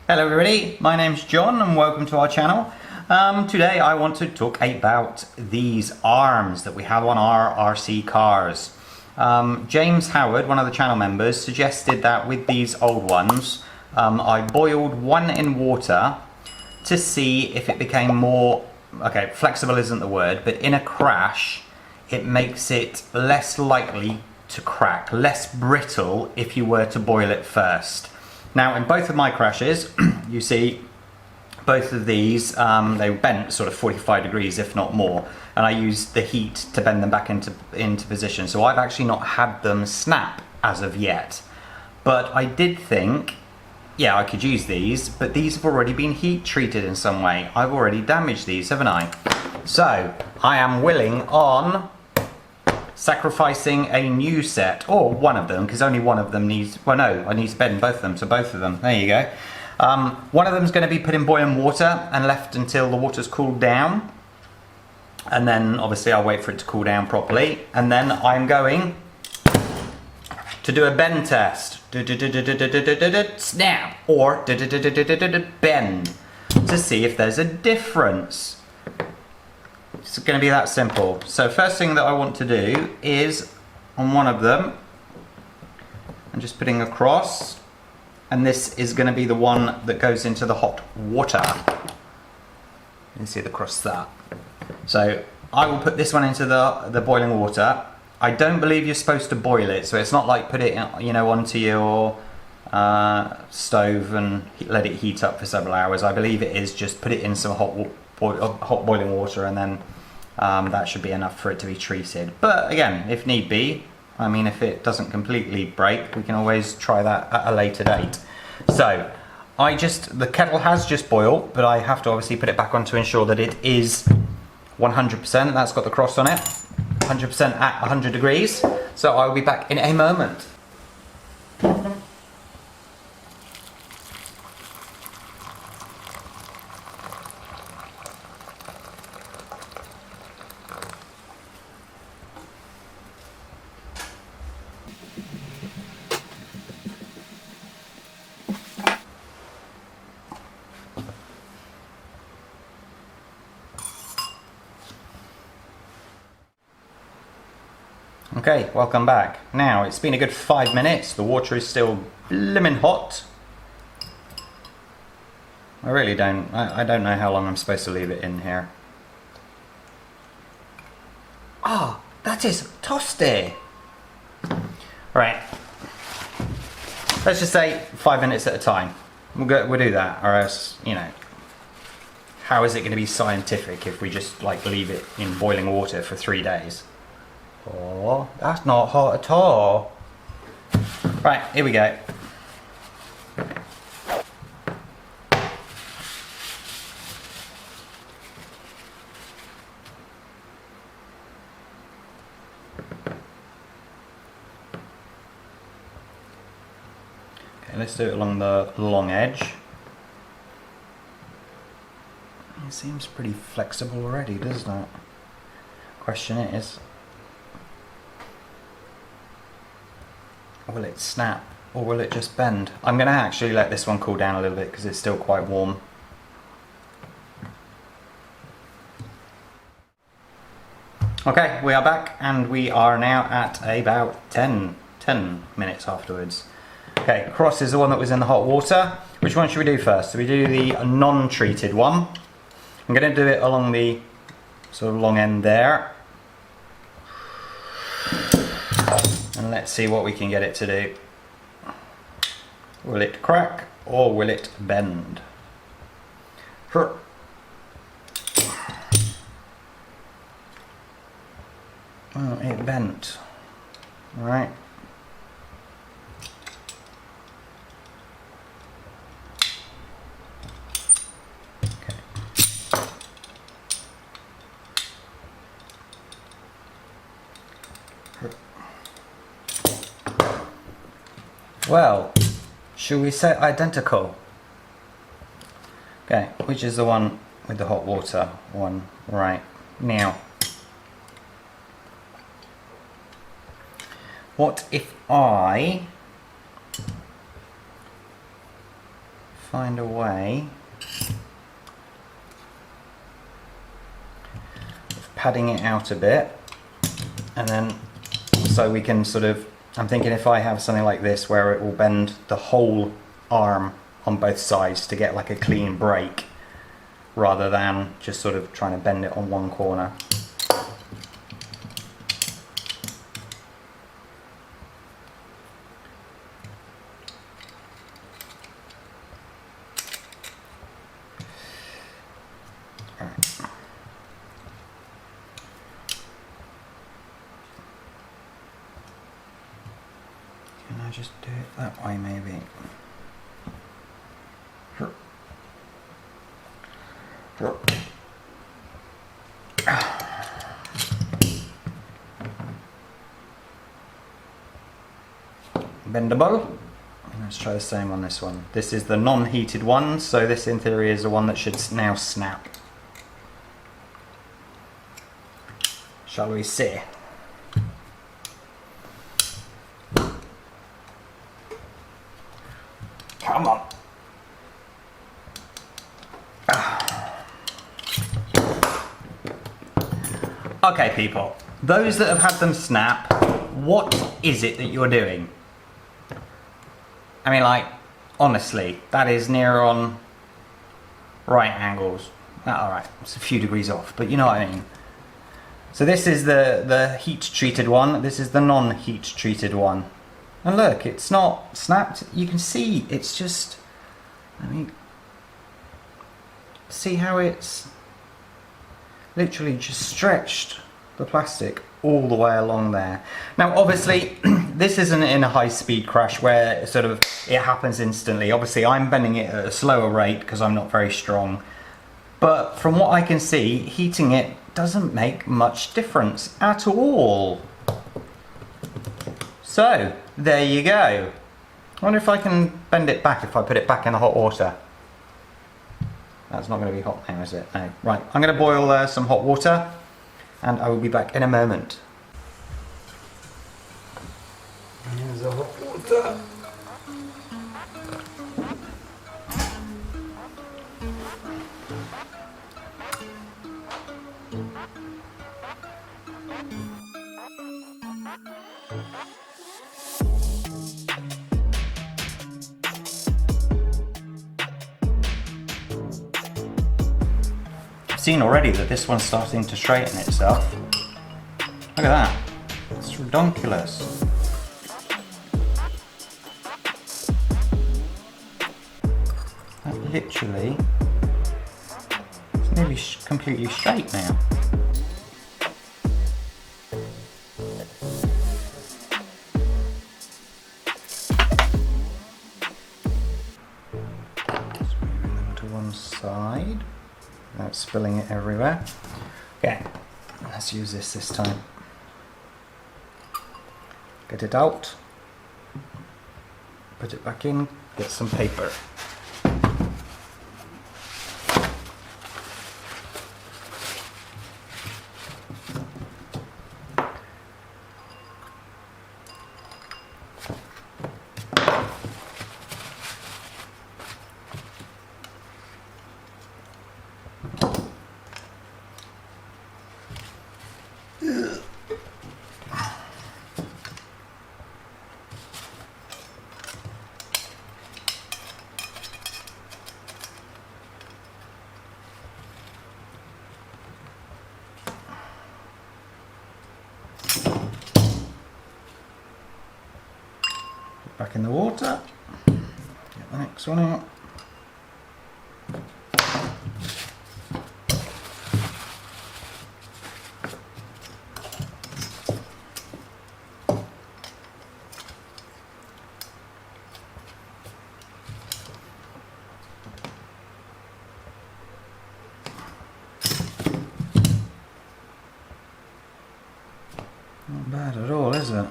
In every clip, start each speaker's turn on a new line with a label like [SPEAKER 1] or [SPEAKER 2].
[SPEAKER 1] Hello everybody, my name's John and welcome to our channel. Today I want to talk about these arms that we have on our RC cars. James Howard, one of the channel members, suggested that with these old ones, I boiled one in water to see if it became more, okay, flexible isn't the word, but in a crash it makes it less likely to crack, less brittle if you were to boil it first. Now in both of my crashes, you see both of these, they bent sort of 45 degrees if not more, and I used the heat to bend them back into position, so I've actually not had them snap as of yet. But I did think, yeah, I could use these, but these have already been heat treated in some way. I've already damaged these, haven't I? So I am willing on sacrificing a new set, or one of them, because only one of them needs, well no, I need to bend both of them, so both of them, there you go. One of them is going to be put in boiling water and left until the water's cooled down, and then obviously I'll wait for it to cool down properly, and then I'm going to do a bend test, snap, or bend, to see if there's a difference. It's going to be that simple. So first thing that I want to do is on one of them, I'm just putting across, and this is going to be the one that goes into the hot water. You can see it across that. So I will put this one into the boiling water. I don't believe you're supposed to boil it, so it's not like put it, you know, onto your stove and let it heat up for several hours. I believe it is just put it in some hot boiling water, and then that should be enough for it to be treated. But again, if need be, I mean, if it doesn't completely break, we can always try that at a later date. So the kettle has just boiled, but I have to obviously put it back on to ensure that it is 100%. That's got the cross on it, 100% at 100 degrees. So I'll be back in a moment. Okay, welcome back. Now, it's been a good 5 minutes. The water is still blimmin' hot. I really don't, I don't know how long I'm supposed to leave it in here. Ah, that is toasty. Right. Let's just say 5 minutes at a time. We'll do that, or else, you know, how is it going to be scientific if we just like leave it in boiling water for 3 days? Oh, that's not hot at all. Right, here we go. Okay, let's do it along the long edge. It seems pretty flexible already, doesn't it? Question is, will it snap or will it just bend? I'm going to actually let this one cool down a little bit because it's still quite warm. Okay, we are back and we are now at about 10 minutes afterwards. Okay, cross is the one that was in the hot water. Which one should we do first? So we do the non-treated one. I'm going to do it along the sort of long end there. And let's see what we can get it to do. Will it crack or will it bend? Oh, it bent. All right. Well, should we say identical? Okay, which is the one with the hot water one? Right, now. What if I find a way of padding it out a bit, and then so we can sort of, I'm thinking if I have something like this where it will bend the whole arm on both sides to get like a clean break, rather than just sort of trying to bend it on one corner. Can I just do it that way maybe? Bendable. Let's try the same on this one. This is the non-heated one, so this in theory is the one that should now snap. Shall we see? Come on. Okay, people, those that have had them snap, what is it that you're doing? I mean, like, honestly, that is near on right angles. Alright, it's a few degrees off, but you know what I mean. So this is the heat-treated one, this is the non-heat-treated one. And look, it's not snapped, you can see, it's just, I mean, see how it's literally just stretched the plastic all the way along there. Now obviously this isn't in a high-speed crash where sort of it happens instantly. Obviously I'm bending it at a slower rate because I'm not very strong, but from what I can see, heating it doesn't make much difference at all. So there you go. I wonder if I can bend it back if I put it back in the hot water. That's not going to be hot now, is it? No. Right, I'm going to boil some hot water and I will be back in a moment. Here's the hot water. I've seen already that this one's starting to straighten itself. Look at that. It's redonkulous. That literally, it's nearly completely straight now. Just moving them to one side. Without spilling it everywhere. Okay, let's use this time. Get it out, put it back in, get some paper. Back in the water, get the next one out. Not bad at all, is it?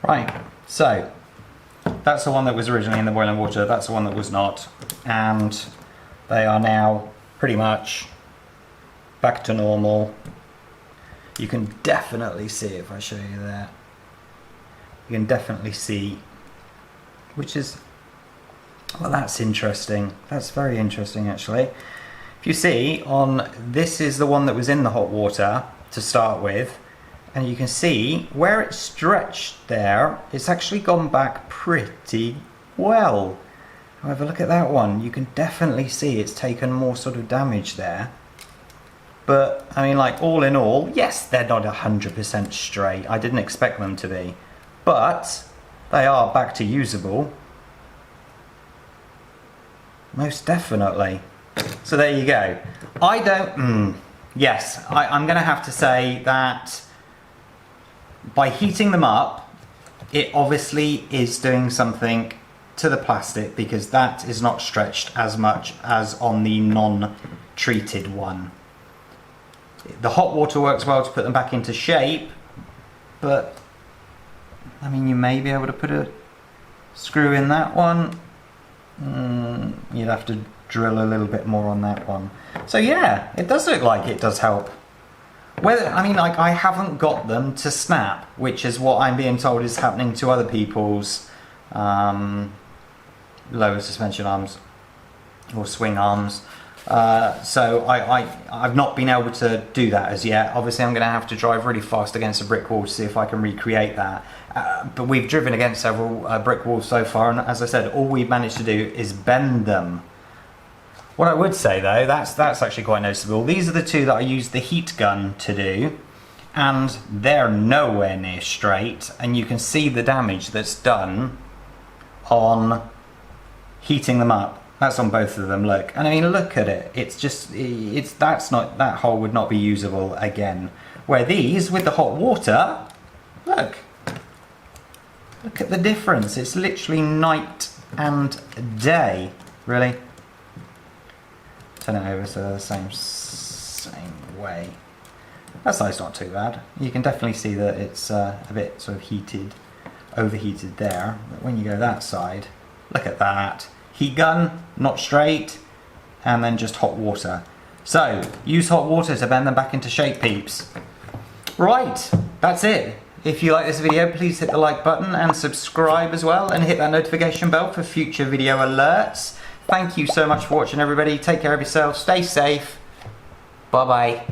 [SPEAKER 1] Right, so that's the one that was originally in the boiling water, that's the one that was not, and they are now pretty much back to normal. You can definitely see, if I show you there, you can definitely see, which is, well, that's interesting. That's very interesting, actually. If you see, this is the one that was in the hot water to start with, and you can see where it's stretched there, it's actually gone back pretty well. However, look at that one. You can definitely see it's taken more sort of damage there. But, I mean, like, all in all, yes, they're not 100% straight. I didn't expect them to be. But they are back to usable. Most definitely. So there you go. I don't... yes, I'm going to have to say that by heating them up, it obviously is doing something to the plastic, because that is not stretched as much as on the non-treated one. The hot water works well to put them back into shape, but I mean, you may be able to put a screw in that one. You'd have to drill a little bit more on that one. So yeah, it does look like it does help. Whether, I mean, like, I haven't got them to snap, which is what I'm being told is happening to other people's lower suspension arms or swing arms. So I've not been able to do that as yet. Obviously, I'm going to have to drive really fast against a brick wall to see if I can recreate that. But we've driven against several brick walls so far, and as I said, all we've managed to do is bend them. What I would say though, that's actually quite noticeable. These are the two that I used the heat gun to do, and they're nowhere near straight, and you can see the damage that's done on heating them up. That's on both of them, look. And I mean, look at it. It's just, that hole would not be usable again. Where these, with the hot water, look at the difference. It's literally night and day, really. Turn it over to the same way. That side's not too bad. You can definitely see that it's a bit sort of heated, overheated there. But when you go that side, look at that. Heat gun, not straight, and then just hot water. So, use hot water to bend them back into shape, peeps. Right, that's it. If you like this video, please hit the like button and subscribe as well, and hit that notification bell for future video alerts. Thank you so much for watching, everybody. Take care of yourself, stay safe. Bye-bye.